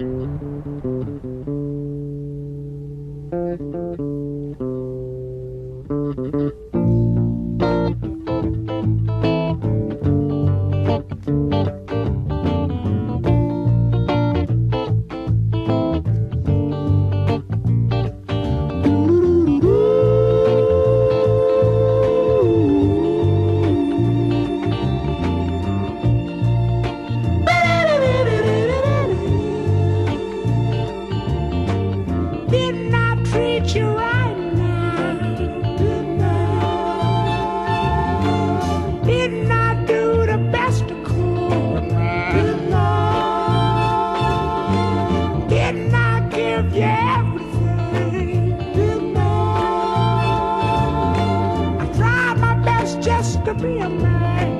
Didn't I treat you right now? Didn't I do the best I could? Didn't I give you everything? I tried my best just to be a man.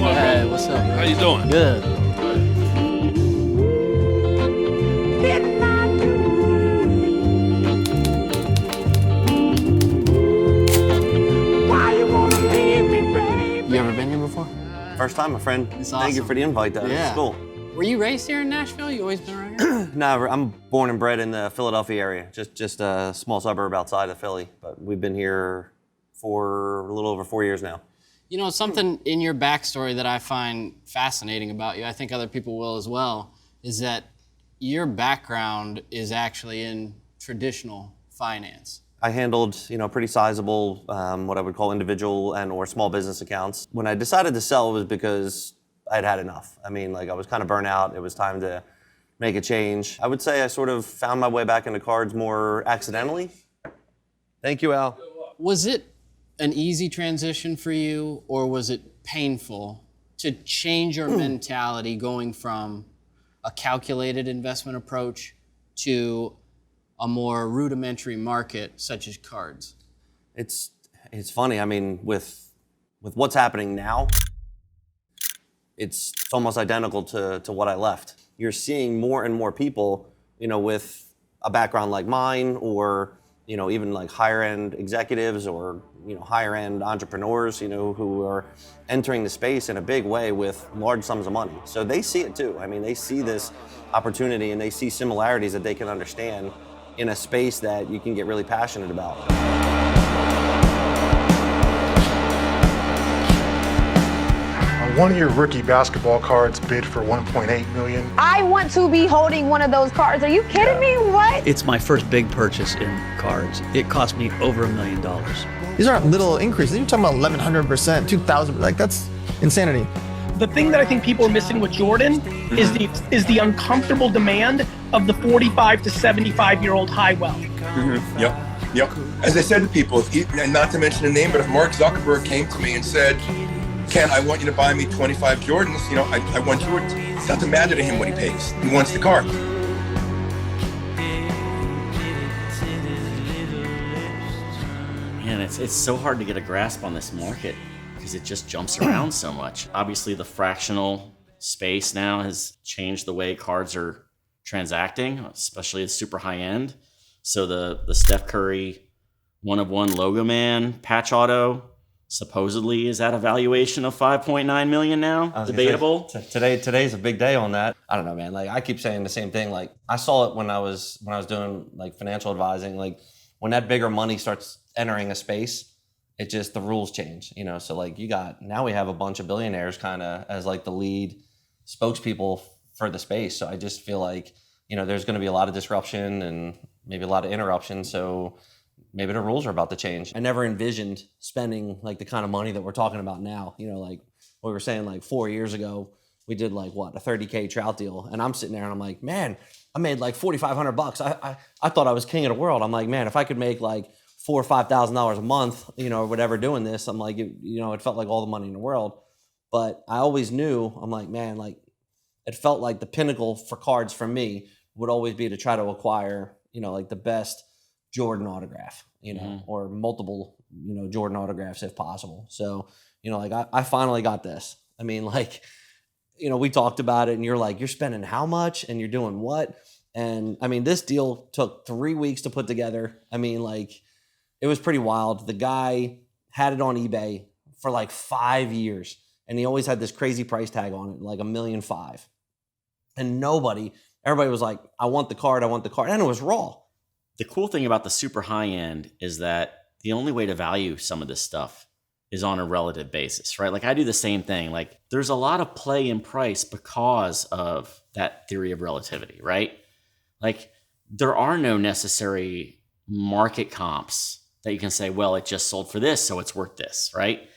Hey, what's up? How you doing? Good. Didn't I do right? Why you wanna leave me, baby? You ever been here before? First time, my friend. It's Thank you awesome. for the invite, though. Yeah. It's cool. Were you raised here in Nashville? You always been around here? No, I'm born and bred in the Philadelphia area, just a small suburb outside of Philly. But we've been here for a little over 4 years now. You know, something in your backstory that I find fascinating about you, I think other people will as well, is that your background is actually in traditional finance. I handled, pretty sizable, what I would call individual and or small business accounts. When I decided to sell, it was because I'd had enough. I was kind of burnt out. It was time to make a change. I would say I sort of found my way back into cards more accidentally. Thank you, Al. Was it an easy transition for you, or was it painful to change your mentality going from a calculated investment approach to a more rudimentary market such as cards? It's funny. With what's happening now, it's almost identical to what I left. You're seeing more and more people, with a background like mine, or even like higher end executives or higher end entrepreneurs, who are entering the space in a big way with large sums of money. So they see it too. They see this opportunity and they see similarities that they can understand in a space that you can get really passionate about. One of your rookie basketball cards bid for $1.8 million. I want to be holding one of those cards. Are you kidding me? What? It's my first big purchase in cards. It cost me over $1 million. These aren't little increases. You're talking about 1,100%, 2,000%. Like, that's insanity. The thing that I think people are missing with Jordan is the uncomfortable demand of the 45 to 75-year-old high wealth. Mm-hmm. Yep. As I said to people, and not to mention a name, but if Mark Zuckerberg came to me and said, Ken, I want you to buy me 25 Jordans, I want Jordans. It doesn't matter to him what he pays. He wants the car. Man, it's so hard to get a grasp on this market because it just jumps around so much. Obviously, the fractional space now has changed the way cards are transacting, especially at super high end. So the Steph Curry 1-of-1 logo man patch auto supposedly is at a valuation of $5.9 million now. Debatable. Today's a big day on that. I don't know, man. Like I keep saying the same thing. Like I saw it when I was doing like financial advising. Like when that bigger money starts entering a space, it just the rules change. So like now we have a bunch of billionaires kind of as like the lead spokespeople for the space. So I just feel like there's going to be a lot of disruption and maybe a lot of interruption. So maybe the rules are about to change. I never envisioned spending like the kind of money that we're talking about now. Like what we were saying like 4 years ago, we did like a 30K trout deal. And I'm sitting there and I'm like, man, I made like $4,500. I thought I was king of the world. I'm like, man, if I could make like $4,000 or $5,000 a month, or whatever doing this, I'm like, it felt like all the money in the world. But I always knew, I'm like, man, like it felt like the pinnacle for cards for me would always be to try to acquire, like the best Jordan autograph, or multiple, Jordan autographs if possible. So, like I finally got this. We talked about it and you're like, you're spending how much and you're doing what? And this deal took 3 weeks to put together. It was pretty wild. The guy had it on eBay for like 5 years. And he always had this crazy price tag on it, like $1.5 million. And everybody was like, I want the card. And it was raw. The cool thing about the super high end is that the only way to value some of this stuff is on a relative basis, right? Like I do the same thing. Like there's a lot of play in price because of that theory of relativity, right? Like there are no necessary market comps that you can say, well, it just sold for this, so it's worth this, right?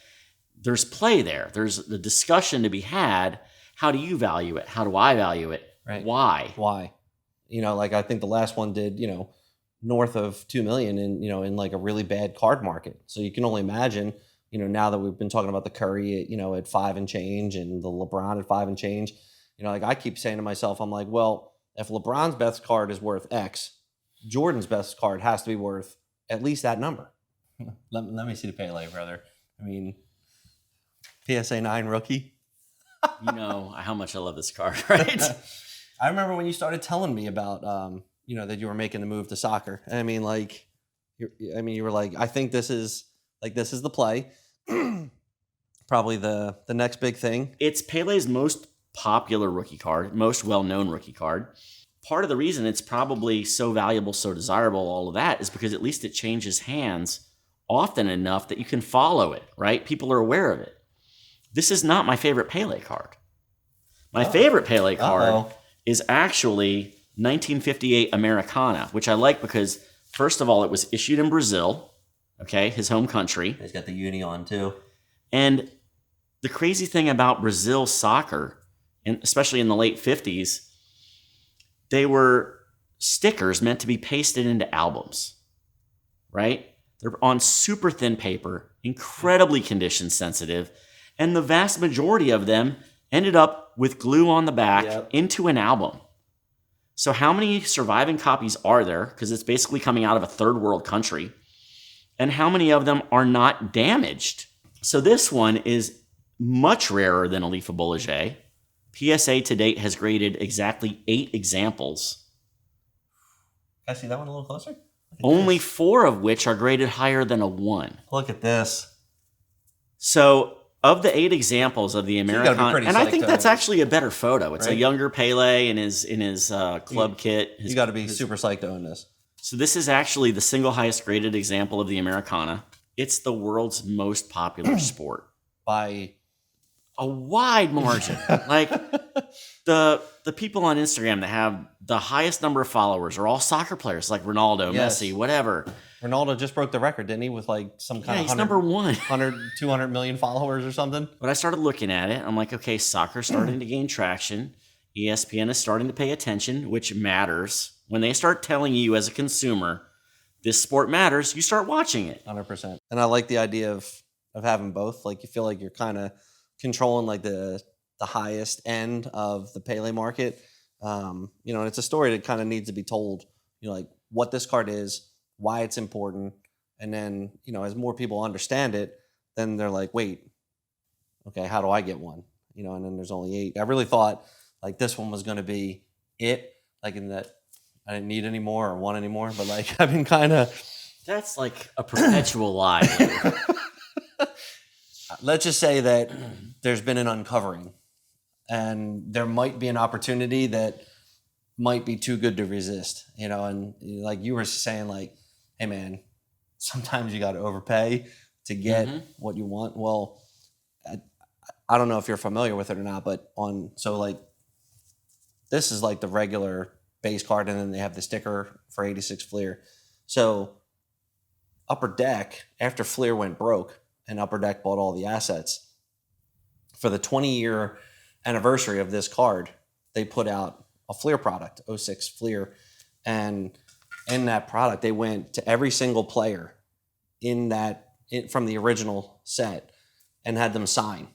There's play there. There's the discussion to be had. How do you value it? How do I value it? Right. Why? Like I think the last one did, north of 2 million in like a really bad card market. So you can only imagine, now that we've been talking about the Curry, at 5 and change and the LeBron at 5 and change, like I keep saying to myself, I'm like, well, if LeBron's best card is worth X, Jordan's best card has to be worth at least that number. Let me see the Pele, brother. I mean, PSA 9 rookie. You know how much I love this card, right? I remember when you started telling me about, that you were making the move to soccer. I mean, you were like, I think this is the play. Probably the next big thing. It's Pele's most popular rookie card, most well-known rookie card. Part of the reason it's probably so valuable, so desirable, all of that, is because at least it changes hands often enough that you can follow it, right? People are aware of it. This is not my favorite Pele card. My favorite Pele card is actually 1958 Americana, which I like because, first of all, it was issued in Brazil, okay, his home country. He's got the uni on too. And the crazy thing about Brazil soccer, and especially in the late 50s, they were stickers meant to be pasted into albums, right? They're on super thin paper, incredibly condition sensitive, and the vast majority of them ended up with glue on the back into an album. So how many surviving copies are there? Because it's basically coming out of a third world country. And how many of them are not damaged? So this one is much rarer than Alifa Boulanger. PSA to date has graded exactly 8 examples. Can I see that one a little closer? Only 4 of which are graded higher than a 1. Look at this. So of the 8 examples of the Americana, and I think that's actually a better photo. It's a younger Pele in his club kit. You got to be super psyched to own this. So this is actually the single highest graded example of the Americana. It's the world's most popular sport by a wide margin. Like the people on Instagram that have the highest number of followers are all soccer players, like Ronaldo, Messi, whatever. Ronaldo just broke the record, didn't he? With like some kind of he's number 1. 100, 200 million followers or something. But I started looking at it. I'm like, okay, soccer's starting to gain traction. ESPN is starting to pay attention, which matters. When they start telling you as a consumer, this sport matters, you start watching it. 100%. And I like the idea of having both. Like you feel like you're kind of controlling like the highest end of the Pele market. And it's a story that kind of needs to be told, like what this card is, why it's important. And then, as more people understand it, then they're like, wait, okay, how do I get one? And then there's only 8. I really thought like this one was going to be it, like in that I didn't need any more or want any more, but like I've been kind of. That's like a perpetual lie. Let's just say that there's been an uncovering and there might be an opportunity that might be too good to resist, and like you were saying, like, hey man, sometimes you got to overpay to get what you want. Well, I don't know if you're familiar with it or not, but like this is like the regular base card, and then they have the sticker for 86 Fleer. So Upper Deck, after Fleer went broke and Upper Deck bought all the assets, for the 20-year anniversary of this card, they put out a Fleer product, 06 Fleer. And in that product, they went to every single player from the original set and had them sign.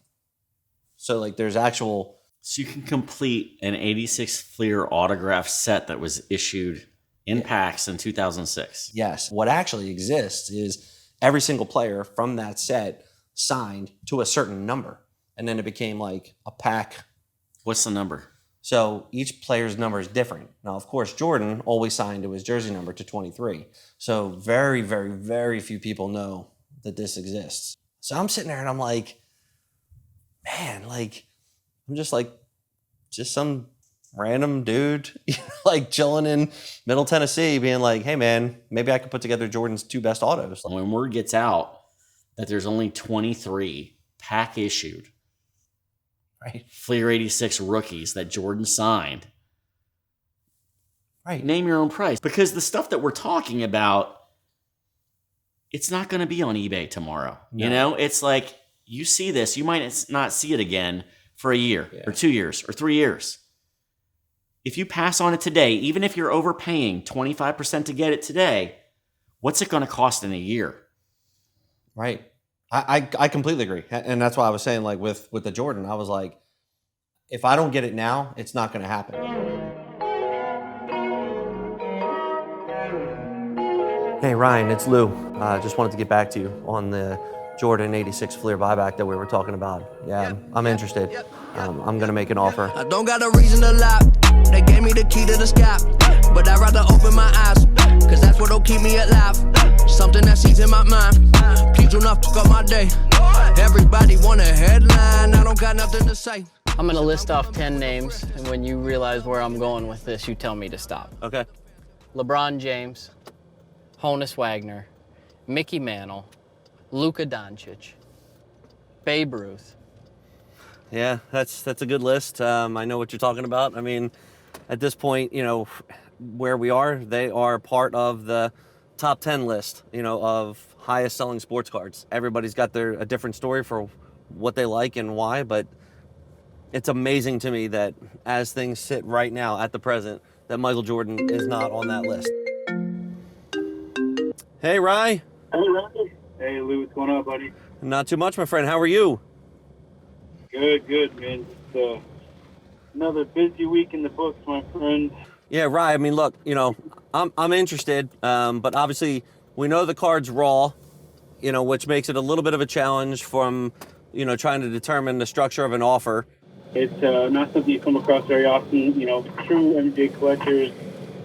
So like there's actual... So you can complete an 86 Fleer autograph set that was issued in packs in 2006. Yes. What actually exists is every single player from that set signed to a certain number. And then it became like a pack. What's the number? So each player's number is different. Now, of course, Jordan always signed to his jersey number to 23. So very, very, very few people know that this exists. So I'm sitting there and I'm like, man, like, I'm just some random dude, like chilling in Middle Tennessee, being like, hey man, maybe I could put together Jordan's 2 best autos. When word gets out that there's only 23 pack issued, Right. Fleer 86 rookies that Jordan signed. Right. Name your own price. Because the stuff that we're talking about, it's not going to be on eBay tomorrow. No. You know, it's like you see this, you might not see it again for a year or 2 years or 3 years. If you pass on it today, even if you're overpaying 25% to get it today, what's it going to cost in a year? Right. I completely agree. And that's why I was saying, like, with the Jordan, I was like, if I don't get it now, it's not going to happen. Hey, Ryan, it's Lou. Just wanted to get back to you on the Jordan 86 Fleer buyback that we were talking about. Yeah, I'm interested. I'm going to make an offer. I don't got a reason to lie. They gave me the key to the sky, but I'd rather open my eyes, cause that's what'll keep me alive. Something that sees in my mind. Please do not fuck up my day. Everybody want a headline. I don't got nothing to say. I'm gonna list off 10 names, and when you realize where I'm going with this, you tell me to stop. Okay. LeBron James, Honus Wagner, Mickey Mantle, Luka Doncic, Babe Ruth. Yeah, that's a good list. I know what you're talking about. I mean, at this point, you know, where we are, they are part of the top 10 list, you know, of highest selling sports cards. Everybody's got a different story for what they like and why, but it's amazing to me that as things sit right now at the present, that Michael Jordan is not on that list. Hey, Rye. Hey, Randy. Hey, Lou, what's going on, buddy? Not too much, my friend. How are you? Good, man. Just another busy week in the books, my friend. Yeah, Rye. I mean, look, you know, I'm interested, but obviously we know the card's raw, you know, which makes it a little bit of a challenge from, you know, trying to determine the structure of an offer. It's not something you come across very often. You know, true MJ collectors,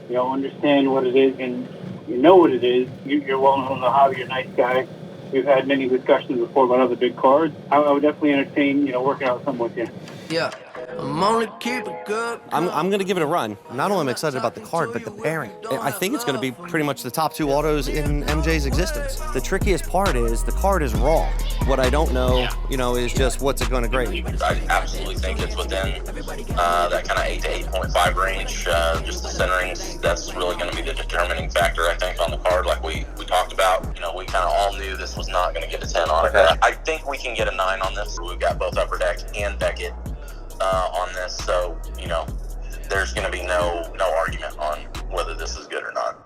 you know, understand what it is and you know what it is. You're well known in the hobby. You're a nice guy. We've had many discussions before about other big cards. I would definitely entertain, you know, working out something with you. Yeah. I'm only keeping good. I'm going to give it a run. Not only am I excited about the card, but the pairing. I think it's going to be pretty much the top 2 autos in MJ's existence. The trickiest part is the card is raw. What I don't know, you know, is just what's it going to grade. I absolutely think it's within that kind of 8 to 8.5 range. Just the centering, that's really going to be the determining factor, I think, on the card, like we talked about. You know, we kind of all knew this was not going to get a 10 on it. I think we can get a 9 on this. We've got both Upper Deck and Beckett on this, so, you know, there's going to be no argument on whether this is good or not.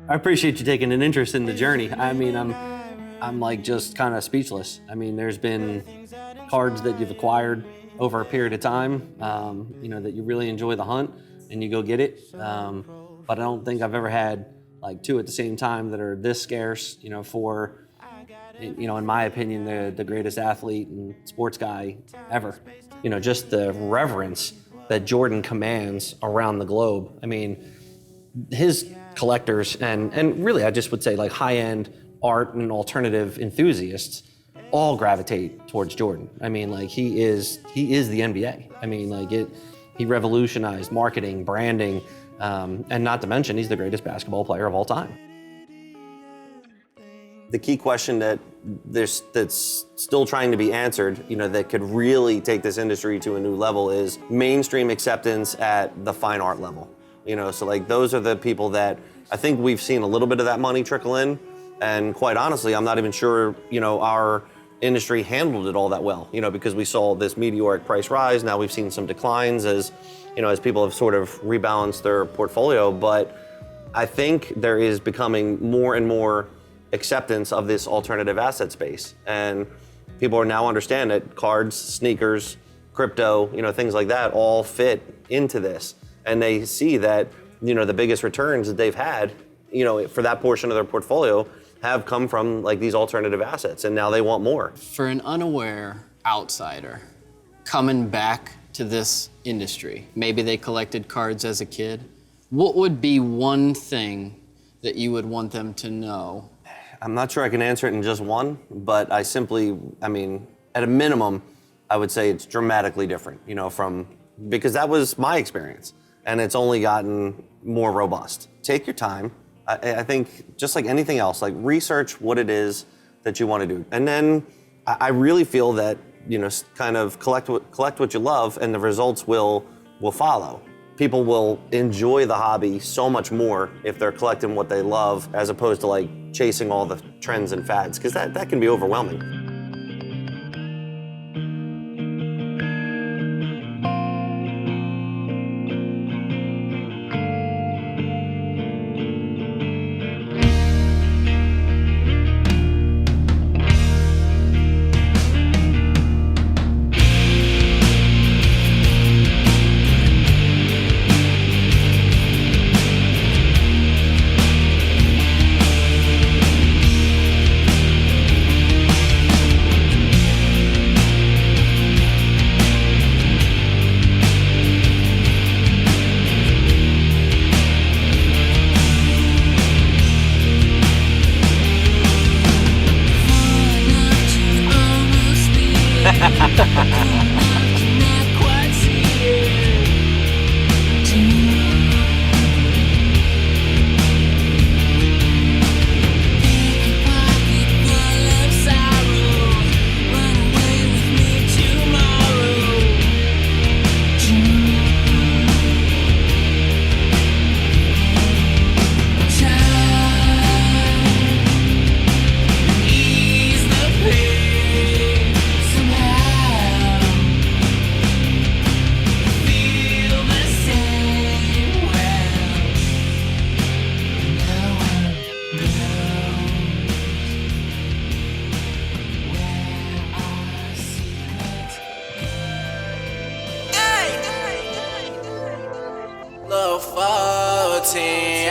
I appreciate you taking an interest in the journey. I mean, I'm like just kind of speechless. I mean, there's been cards that you've acquired over a period of time, you know, that you really enjoy the hunt and you go get it. But I don't think I've ever had like 2 at the same time that are this scarce, you know, for, you know, in my opinion, the greatest athlete and sports guy ever. You know, just the reverence that Jordan commands around the globe. I mean, his collectors and really I just would say like high-end art and alternative enthusiasts all gravitate towards Jordan. I mean, like he is the NBA. I mean, like he revolutionized marketing, branding, and not to mention he's the greatest basketball player of all time. The key question that's still trying to be answered, you know, that could really take this industry to a new level is mainstream acceptance at the fine art level. So like those are the people that I think we've seen a little bit of that money trickle in. And quite honestly, I'm not even sure, our industry handled it all that well, because we saw this meteoric price rise. Now we've seen some declines as people have sort of rebalanced their portfolio. But I think there is becoming more and more acceptance of this alternative asset space. And people are now understand that cards, sneakers, crypto, things like that all fit into this. And they see that, the biggest returns that they've had, for that portion of their portfolio have come from like these alternative assets, and now they want more. For an unaware outsider coming back to this industry, maybe they collected cards as a kid, what would be one thing that you would want them to know? I'm not sure I can answer it in just one, but at a minimum, I would say it's dramatically different, because that was my experience, and it's only gotten more robust. Take your time. I think just like anything else, like research what it is that you want to do. And then I really feel that, kind of collect what you love, and the results will follow. People will enjoy the hobby so much more if they're collecting what they love as opposed to like chasing all the trends and fads, because that can be overwhelming. Love 14,